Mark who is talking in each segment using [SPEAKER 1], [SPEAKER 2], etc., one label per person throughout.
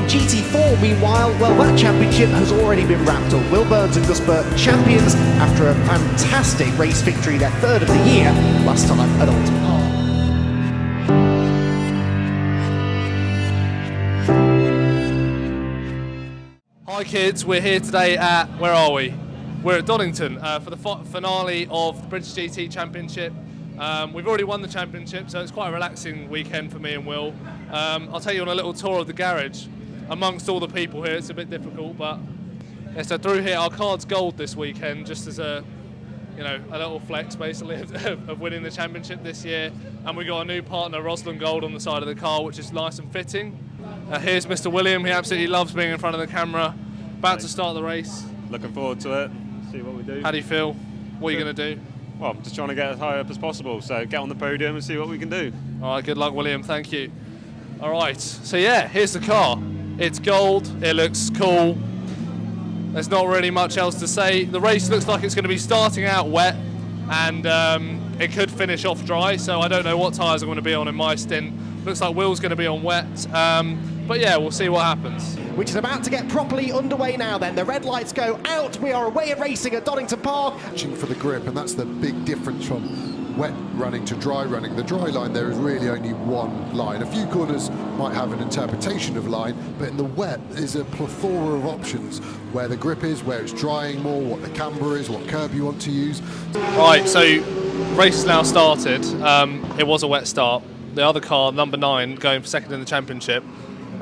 [SPEAKER 1] In GT4, meanwhile, well, that championship has already been wrapped up. Will Burns and Gus Burton champions after a fantastic race victory, their third of the year, last time at Oulton Park.
[SPEAKER 2] Hi kids, we're here today at, where are we? We're at Donington for the finale of the British GT Championship. We've already won the championship, so it's quite a relaxing weekend for me and Will. I'll take you on a little tour of the garage. Amongst all the people here, it's a bit difficult, but yeah, so through here, our car's gold this weekend, just as a little flex basically of winning the championship this year. And we got a new partner, Roslan Gold, on the side of the car, which is nice and fitting. Here's Mr. William. He absolutely loves being in front of the camera. About to start the race.
[SPEAKER 3] Looking forward to it. See what we do.
[SPEAKER 2] How do you feel? What are you going to do?
[SPEAKER 3] Well, I'm just trying to get as high up as possible. So get on the podium and see what we can do.
[SPEAKER 2] All right, good luck, William. Thank you. All right. So yeah, here's the car. It's gold. It looks cool. There's not really much else to say. The race looks like it's going to be starting out wet, and it could finish off dry. So I don't know what tyres I'm going to be on in my stint. Looks like Will's going to be on wet. But yeah, we'll see what happens.
[SPEAKER 1] Which is about to get properly underway now then. The red lights go out. We are away and racing at Donington Park.
[SPEAKER 4] Watching for the grip, and that's the big difference from wet running to dry running. The dry line, there is really only one line. A few corners might have an interpretation of line, but in the wet is a plethora of options where the grip is, where it's drying more, what the camber is, what curb you want to use.
[SPEAKER 2] Right, so race has now started. It was a wet start. The other car, number 9, going for second in the championship,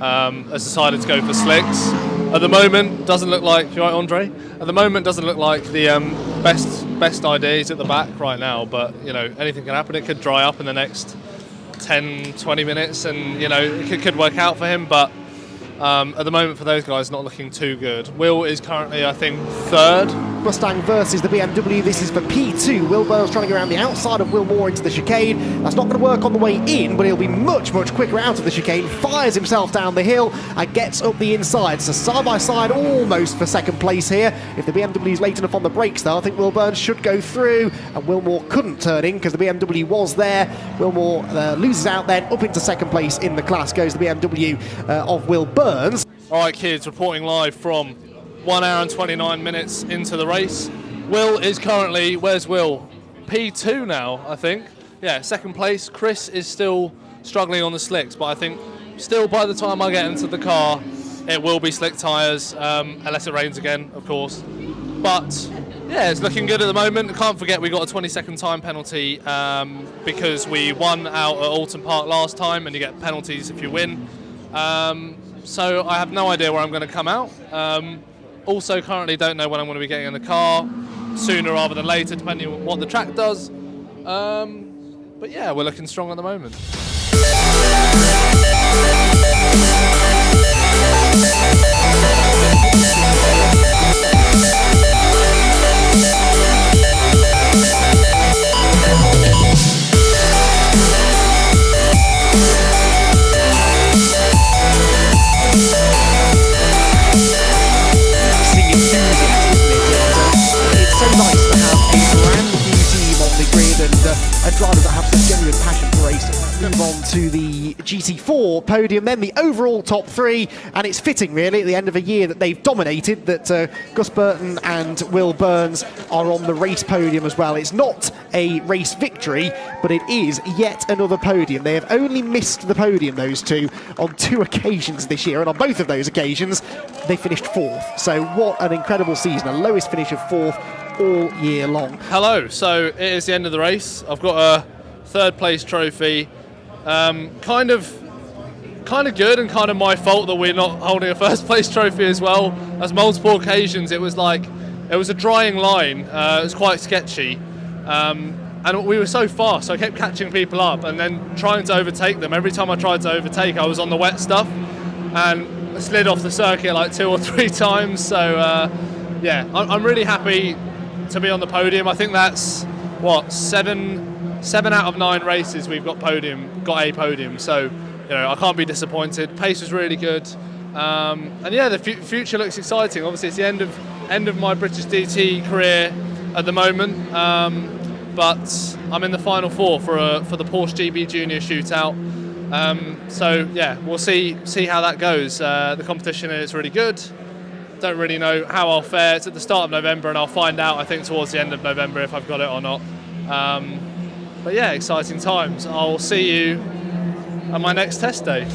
[SPEAKER 2] has decided to go for slicks. At the moment, doesn't look like, you right, Andre? At the moment, doesn't look like the best idea. He's at the back right now, but anything can happen. It could dry up in the next 10, 20 minutes, and it could work out for him. But at the moment, for those guys, not looking too good. Will is currently, I think, 3rd.
[SPEAKER 1] Mustang versus the BMW. This is for P2. Will Burns trying to go around the outside of Will Moore into the chicane. That's not going to work on the way in, but he'll be much, much quicker out of the chicane. Fires himself down the hill and gets up the inside. So side by side, almost for second place here. If the BMW is late enough on the brakes, though, I think Will Burns should go through. And Will Moore couldn't turn in because the BMW was there. Will Moore loses out then. Up into second place in the class goes the BMW of Will Burns.
[SPEAKER 2] All right, kids, reporting live from 1 hour and 29 minutes into the race. Will is currently, where's Will? P2 now, I think. Yeah, second place. Chris is still struggling on the slicks, but I think still by the time I get into the car, it will be slick tyres, unless it rains again, of course. But yeah, it's looking good at the moment. I can't forget we got a 20-second time penalty because we won out at Oulton Park last time, and you get penalties if you win. So I have no idea where I'm going to come out. Also currently don't know when I'm going to be getting in the car, sooner rather than later, depending on what the track does. But yeah, we're looking strong at the moment.
[SPEAKER 1] And drivers that have some genuine passion for racing. Move on to the GT4 podium, then the overall top 3, and it's fitting really at the end of a year that they've dominated that Gus Burton and Will Burns are on the race podium as well. It's not a race victory, but it is yet another podium. They have only missed the podium, those two, on 2 occasions this year, and on both of those occasions they finished 4th. So what an incredible season, a lowest finish of 4th all year long.
[SPEAKER 2] Hello, so it is the end of the race. I've got a 3rd place trophy. Kind of good and kind of my fault that we're not holding a 1st place trophy as well. As multiple occasions it was a drying line. It was quite sketchy. And we were so fast, so I kept catching people up and then trying to overtake them. Every time I tried to overtake, I was on the wet stuff and I slid off the circuit like 2 or 3 times. So yeah, I'm really happy to be on the podium. I think that's what, 7 out of 9 races we've got a podium. So I can't be disappointed. Pace was really good, and yeah, the future looks exciting. Obviously, it's the end of my British DT career at the moment, but I'm in the final 4 for the Porsche GB Junior Shootout. So yeah, we'll see how that goes. The competition is really good. Don't really know how I'll fare. It's at the start of November, and I'll find out, I think, towards the end of November if I've got it or not. But yeah, exciting times. I'll see you at my next test day.